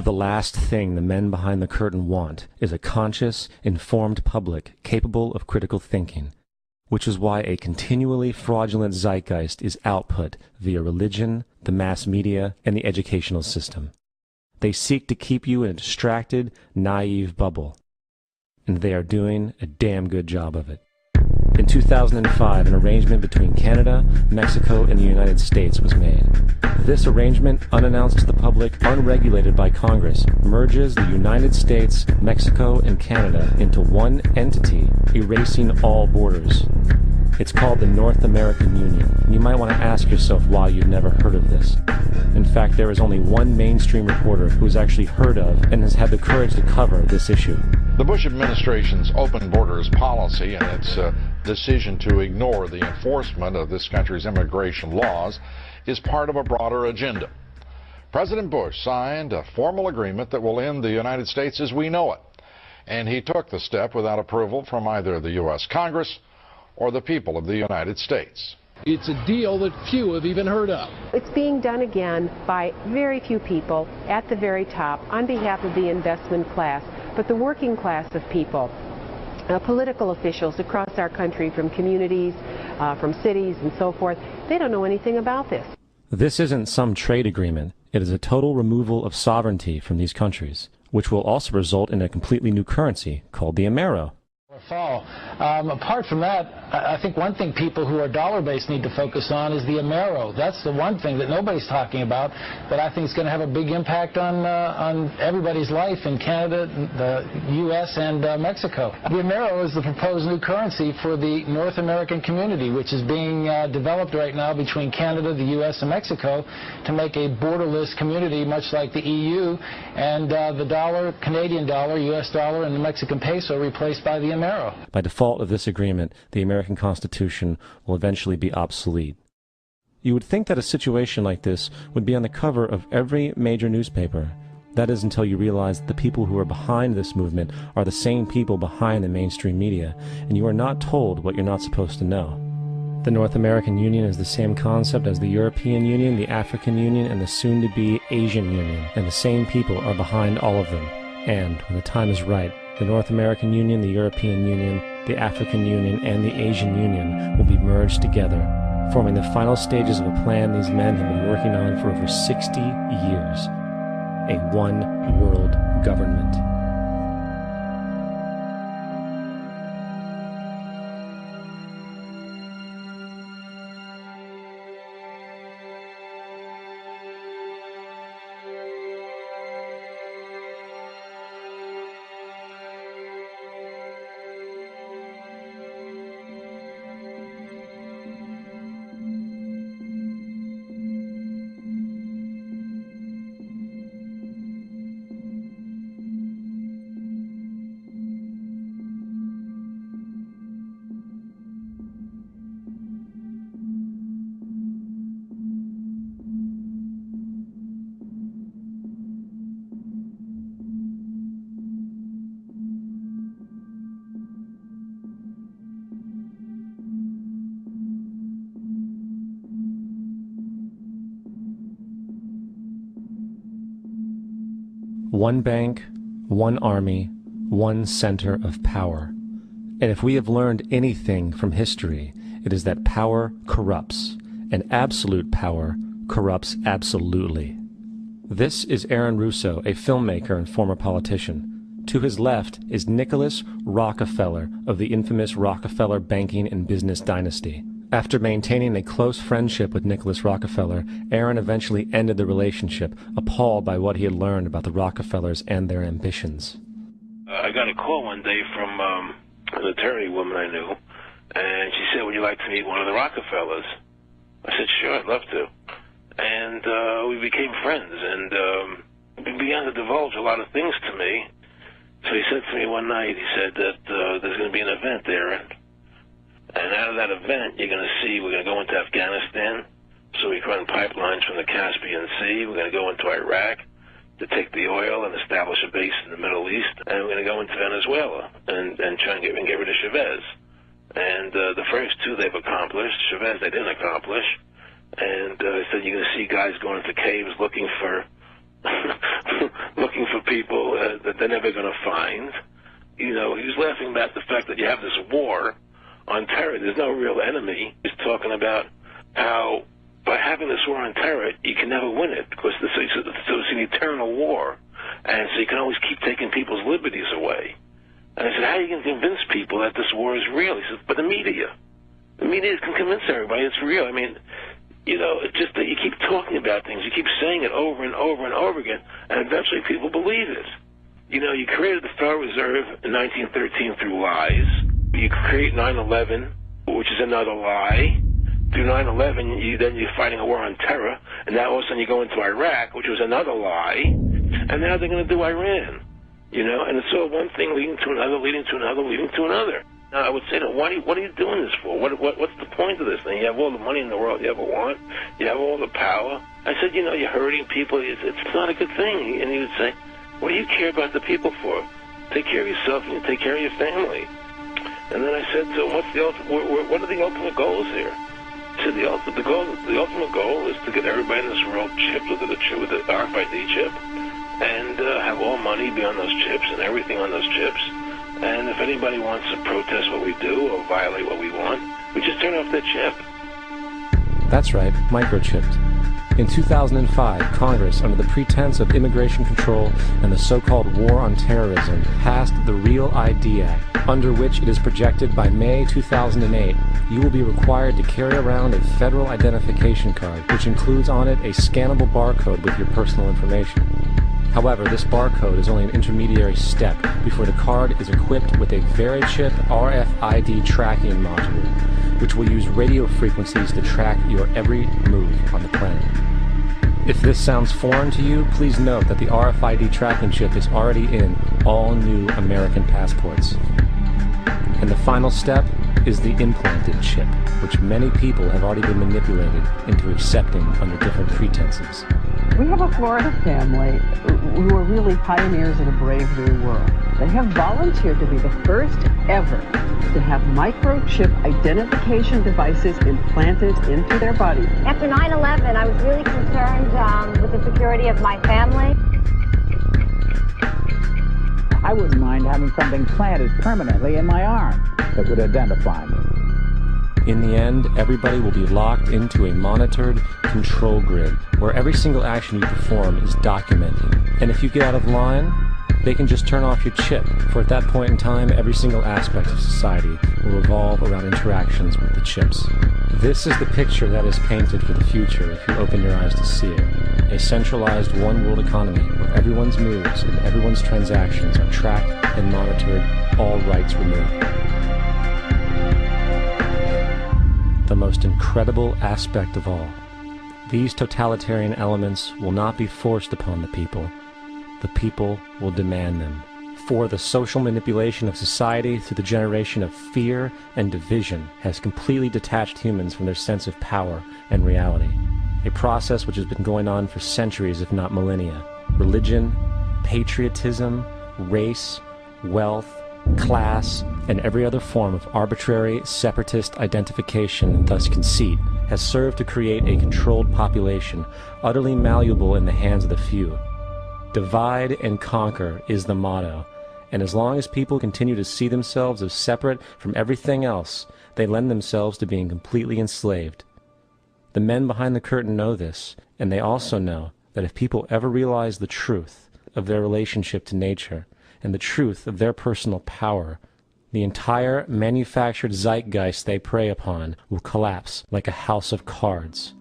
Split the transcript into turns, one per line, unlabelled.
The last thing the men behind the curtain want is a conscious, informed public capable of critical thinking, which is why a continually fraudulent zeitgeist is output via religion, the mass media, and the educational system. They seek to keep you in a distracted, naive bubble, and they are doing a damn good job of it. In 2005, an arrangement between Canada, Mexico, and the United States was made. This arrangement, unannounced to the public, unregulated by Congress, merges the United States, Mexico, and Canada into one entity, erasing all borders. It's called the North American Union, and you might want to ask yourself why you've never heard of this. In fact, there is only one mainstream reporter who has actually heard of and has had the courage to cover this issue.
The Bush administration's open borders policy and its decision to ignore the enforcement of this country's immigration laws is part of a broader agenda. President Bush signed a formal agreement that will end the United States as we know it, and he took the step without approval from either the U.S. Congress or the people of the United States.
It's a deal that few have even heard of.
It's being done again by very few people at the very top on behalf of the investment class, but the working class of people, political officials across our country, from communities, from cities and so forth, they don't know anything about this.
This isn't some trade agreement. It is a total removal of sovereignty from these countries, which will also result in a completely new currency called the Amero.
Fall. Apart from that, I think one thing people who are dollar-based need to focus on is the Amero. That's the one thing that nobody's talking about, but I think is going to have a big impact on everybody's life in Canada, the U.S., and Mexico. The Amero is the proposed new currency for the North American community, which is being developed right now between Canada, the U.S., and Mexico to make a borderless community, much like the EU, and the dollar, Canadian dollar, U.S. dollar, and the Mexican peso replaced by the Amero.
By default of this agreement, the American Constitution will eventually be obsolete. You would think that a situation like this would be on the cover of every major newspaper. That is until you realize that the people who are behind this movement are the same people behind the mainstream media, and you are not told what you're not supposed to know. The North American Union is the same concept as the European Union, the African Union, and the soon-to-be Asian Union, and the same people are behind all of them. And, when the time is right, the North American Union, the European Union, the African Union, and the Asian Union will be merged together, forming the final stages of a plan these men have been working on for over 60 years. A one-world government. One bank, one army, one center of power. And if we have learned anything from history, it is that power corrupts, and absolute power corrupts absolutely. This is Aaron Russo, a filmmaker and former politician. To his left is Nicholas Rockefeller of the infamous Rockefeller banking and business dynasty. After maintaining a close friendship with Nicholas Rockefeller, Aaron eventually ended the relationship, appalled by what he had learned about the Rockefellers and their ambitions.
I got a call one day from an attorney woman I knew, and she said, "Would you like to meet one of the Rockefellers?" I said, "Sure, I'd love to." And we became friends, and he began to divulge a lot of things to me. So he said to me one night, he said that there's going to be an event there, and out of that event, you're going to see, we're going to go into Afghanistan, so we can run pipelines from the Caspian Sea. We're going to go into Iraq to take the oil and establish a base in the Middle East, and we're going to go into Venezuela and try and get rid of Chavez. And the first two they've accomplished. Chavez they didn't accomplish. And he said you're going to see guys going into caves looking for never going to find. You know, he was laughing about the fact that you have this war on terror. There's no real enemy. He's talking about how by having this war on terror, you can never win it because so it's an eternal war. And so you can always keep taking people's liberties away. And I said, how are you going to convince people that this war is real? He said, but the media can convince everybody it's real. I mean, you know, it's just that you keep talking about things. You keep saying it over and over and over again, and eventually people believe it. You know, you created the Federal Reserve in 1913 through lies. You create 9/11, which is another lie. Through 9/11, you're fighting a war on terror, and now all of a sudden you go into Iraq, which was another lie, and now they're going to do Iran. You know, and it's all one thing leading to another, leading to another, leading to another. Now, I would say to them, what are you doing this for? What's the point of this thing? You have all the money in the world you ever want. You have all the power. I said, you know, you're hurting people. It's not a good thing. And he would say, what do you care about the people for? Take care of yourself and take care of your family. And then I said, so what are the ultimate goals here? He said, the ultimate goal is to get everybody in this world chipped with the RFID chip and have all money be on those chips and everything on those chips. And if anybody wants to protest what we do or violate what we want, we just turn off their chip.
That's right, microchipped. In 2005, Congress, under the pretense of immigration control and the so-called War on Terrorism, passed the Real ID Act, under which it is projected by May 2008, you will be required to carry around a federal identification card, which includes on it a scannable barcode with your personal information. However, this barcode is only an intermediary step before the card is equipped with a Verichip RFID tracking module, which will use radio frequencies to track your every move on the planet. If this sounds foreign to you, please note that the RFID tracking chip is already in all new American passports. And the final step is the implanted chip, which many people have already been manipulated into accepting under different pretenses.
We have a Florida family who are really pioneers in a brave new world. They have volunteered to be the first ever to have microchip identification devices implanted into their body.
After 9/11, I was really concerned with the security of my family.
I wouldn't mind having something planted permanently in my arm that would identify me.
In the end, everybody will be locked into a monitored control grid where every single action you perform is documented. And if you get out of line, they can just turn off your chip, for at that point in time, every single aspect of society will revolve around interactions with the chips. This is the picture that is painted for the future if you open your eyes to see it. A centralized one-world economy where everyone's moves and everyone's transactions are tracked and monitored, all rights removed. The most incredible aspect of all. These totalitarian elements will not be forced upon the people. The people will demand them. For the social manipulation of society through the generation of fear and division has completely detached humans from their sense of power and reality. A process which has been going on for centuries, if not millennia. Religion, patriotism, race, wealth, class, and every other form of arbitrary, separatist identification and thus conceit has served to create a controlled population, utterly malleable in the hands of the few. Divide and conquer is the motto, and as long as people continue to see themselves as separate from everything else, they lend themselves to being completely enslaved. The men behind the curtain know this, and they also know that if people ever realize the truth of their relationship to nature, and the truth of their personal power, the entire manufactured zeitgeist they prey upon will collapse like a house of cards.